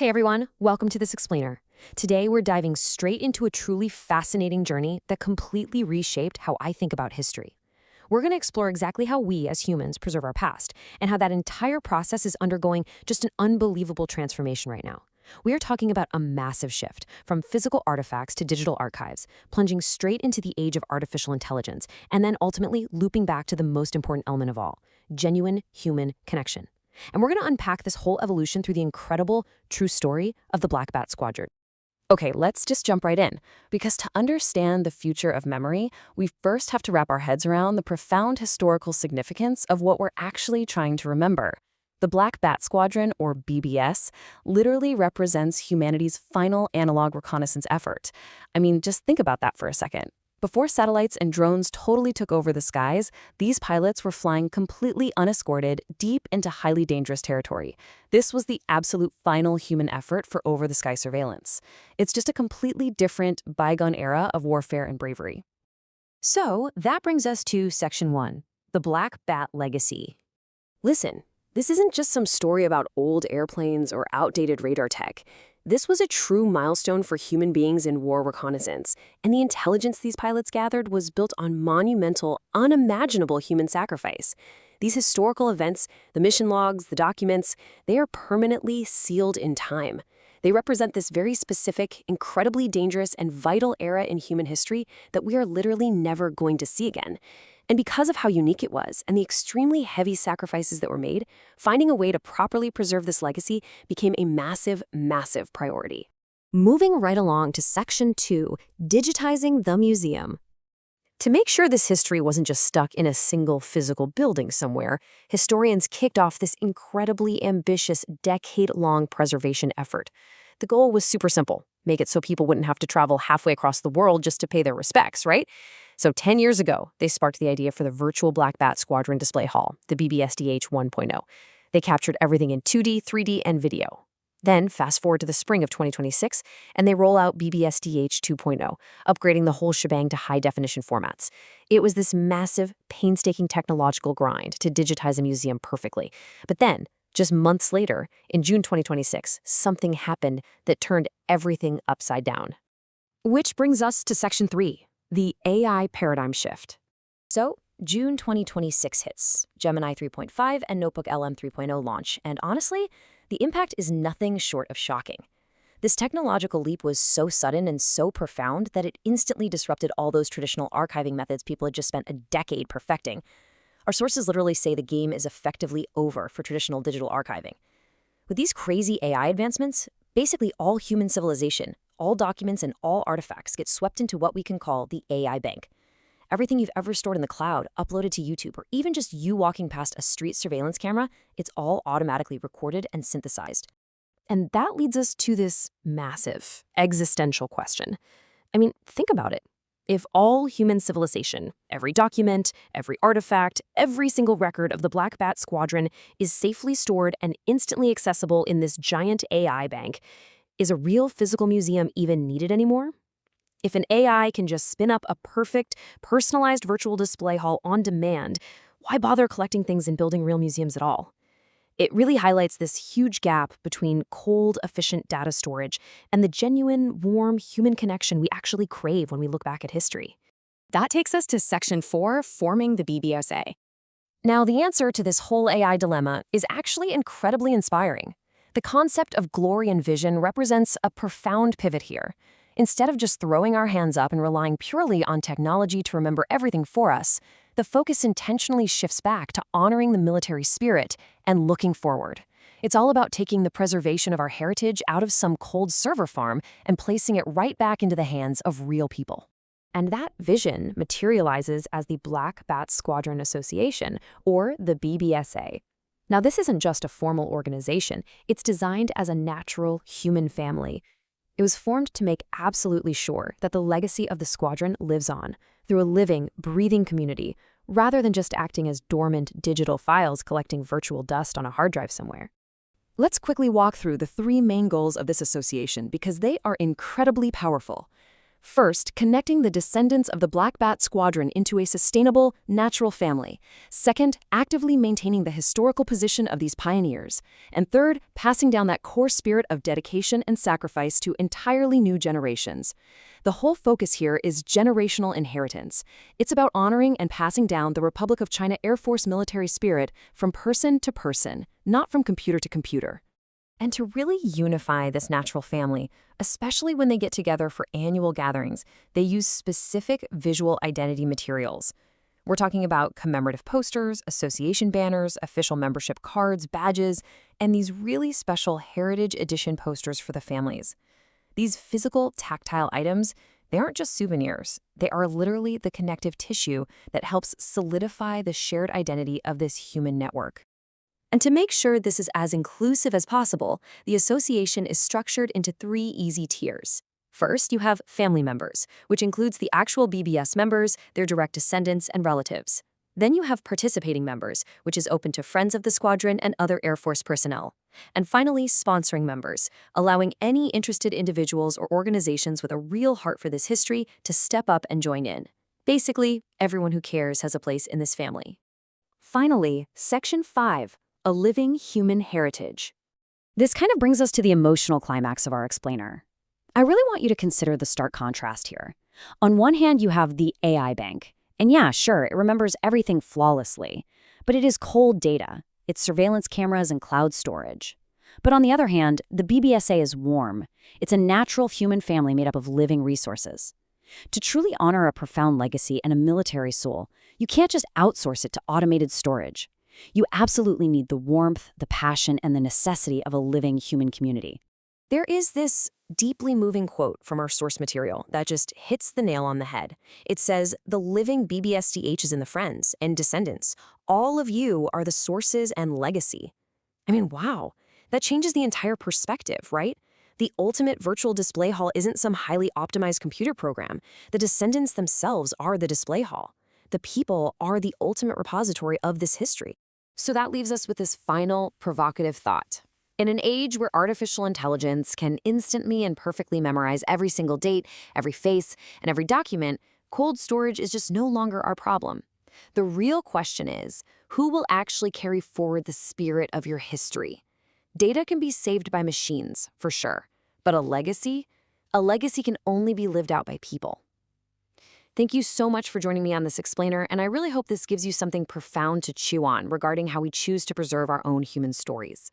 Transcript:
Hey everyone, welcome to this explainer. Today we're diving straight into a truly fascinating journey that completely reshaped how I think about history. We're going to explore exactly how we as humans preserve our past and how that entire process is undergoing just an unbelievable transformation right now. We are talking about a massive shift from physical artifacts to digital archives, plunging straight into the age of artificial intelligence, and then ultimately looping back to the most important element of all, genuine human connection. And we're going to unpack this whole evolution through the incredible, true story of the Black Bat Squadron. Okay, let's just jump right in, because to understand the future of memory, we first have to wrap our heads around the profound historical significance of what we're actually trying to remember. The Black Bat Squadron, or BBS, literally represents humanity's final analog reconnaissance effort. I mean, just think about that for a second. Before satellites and drones totally took over the skies, these pilots were flying completely unescorted deep into highly dangerous territory. This was the absolute final human effort for over-the-sky surveillance. It's just a completely different, bygone era of warfare and bravery. So that brings us to Section 1, the Black Bat Legacy. Listen, this isn't just some story about old airplanes or outdated radar tech. This was a true milestone for human beings in war reconnaissance, and the intelligence these pilots gathered was built on monumental, unimaginable human sacrifice. These historical events, the mission logs, the documents, they are permanently sealed in time. They represent this very specific, incredibly dangerous, and vital era in human history that we are literally never going to see again. And because of how unique it was and the extremely heavy sacrifices that were made, finding a way to properly preserve this legacy became a massive, massive priority. Moving right along to Section 2, digitizing the museum. To make sure this history wasn't just stuck in a single physical building somewhere, historians kicked off this incredibly ambitious, decade-long preservation effort. The goal was super simple: make it so people wouldn't have to travel halfway across the world just to pay their respects, right? So 10 years ago, they sparked the idea for the virtual Black Bat Squadron display hall, the BBSDH 1.0. They captured everything in 2D, 3D, and video. Then fast forward to the spring of 2026, and they roll out BBSDH 2.0, upgrading the whole shebang to high-definition formats. It was this massive, painstaking technological grind to digitize a museum perfectly. But then, just months later, in June 2026, something happened that turned everything upside down. Which brings us to Section 3, the AI paradigm shift. So, June 2026 hits, Gemini 3.5 and Notebook LM 3.0 launch, and honestly, the impact is nothing short of shocking. This technological leap was so sudden and so profound that it instantly disrupted all those traditional archiving methods people had just spent a decade perfecting. Our sources literally say the game is effectively over for traditional digital archiving. With these crazy AI advancements, basically all human civilization, all documents and all artifacts get swept into what we can call the AI bank. Everything you've ever stored in the cloud, uploaded to YouTube, or even just you walking past a street surveillance camera, it's all automatically recorded and synthesized. And that leads us to this massive existential question. I mean, think about it. If all human civilization, every document, every artifact, every single record of the Black Bat Squadron is safely stored and instantly accessible in this giant AI bank, is a real physical museum even needed anymore? If an AI can just spin up a perfect, personalized virtual display hall on demand, why bother collecting things and building real museums at all? It really highlights this huge gap between cold, efficient data storage and the genuine, warm human connection we actually crave when we look back at history. That takes us to Section 4, forming the BBSA. Now, the answer to this whole AI dilemma is actually incredibly inspiring. The concept of glory and vision represents a profound pivot here. Instead of just throwing our hands up and relying purely on technology to remember everything for us, the focus intentionally shifts back to honoring the military spirit and looking forward. It's all about taking the preservation of our heritage out of some cold server farm and placing it right back into the hands of real people. And that vision materializes as the Black Bat Squadron Association, or the BBSA. Now, this isn't just a formal organization. It's designed as a natural human family. It was formed to make absolutely sure that the legacy of the squadron lives on through a living, breathing community, rather than just acting as dormant digital files collecting virtual dust on a hard drive somewhere. Let's quickly walk through the three main goals of this association because they are incredibly powerful. First, connecting the descendants of the black bat squadron into a sustainable, natural family. Second, actively maintaining the historical position of these pioneers. And third, passing down that core spirit of dedication and sacrifice to entirely new generations. The whole focus here is generational inheritance. It's about honoring and passing down the Republic of China Air Force military spirit from person to person, not from computer to computer. And to really unify this natural family, especially when they get together for annual gatherings, they use specific visual identity materials. We're talking about commemorative posters, association banners, official membership cards, badges, and these really special Heritage Edition posters for the families. These physical, tactile items, they aren't just souvenirs. They are literally the connective tissue that helps solidify the shared identity of this human network. And to make sure this is as inclusive as possible, the association is structured into 3 easy tiers. First, you have family members, which includes the actual BBS members, their direct descendants, and relatives. Then you have participating members, which is open to friends of the squadron and other Air Force personnel. And finally, sponsoring members, allowing any interested individuals or organizations with a real heart for this history to step up and join in. Basically, everyone who cares has a place in this family. Finally, Section 5. A living human heritage. This kind of brings us to the emotional climax of our explainer. I really want you to consider the stark contrast here. On one hand, you have the AI bank. And yeah, sure, it remembers everything flawlessly. But it is cold data. It's surveillance cameras and cloud storage. But on the other hand, the BBSA is warm. It's a natural human family made up of living resources. To truly honor a profound legacy and a military soul, you can't just outsource it to automated storage. You absolutely need the warmth, the passion, and the necessity of a living human community. There is this deeply moving quote from our source material that just hits the nail on the head. It says, "The living BBSDHs and the friends and descendants, all of you are the sources and legacy." I mean, wow, that changes the entire perspective, right? The ultimate virtual display hall isn't some highly optimized computer program. The descendants themselves are the display hall. The people are the ultimate repository of this history. So that leaves us with this final provocative thought. In an age where artificial intelligence can instantly and perfectly memorize every single date, every face, and every document, cold storage is just no longer our problem. The real question is, who will actually carry forward the spirit of your history? Data can be saved by machines, for sure, but a legacy can only be lived out by people. Thank you so much for joining me on this explainer, and I really hope this gives you something profound to chew on regarding how we choose to preserve our own human stories.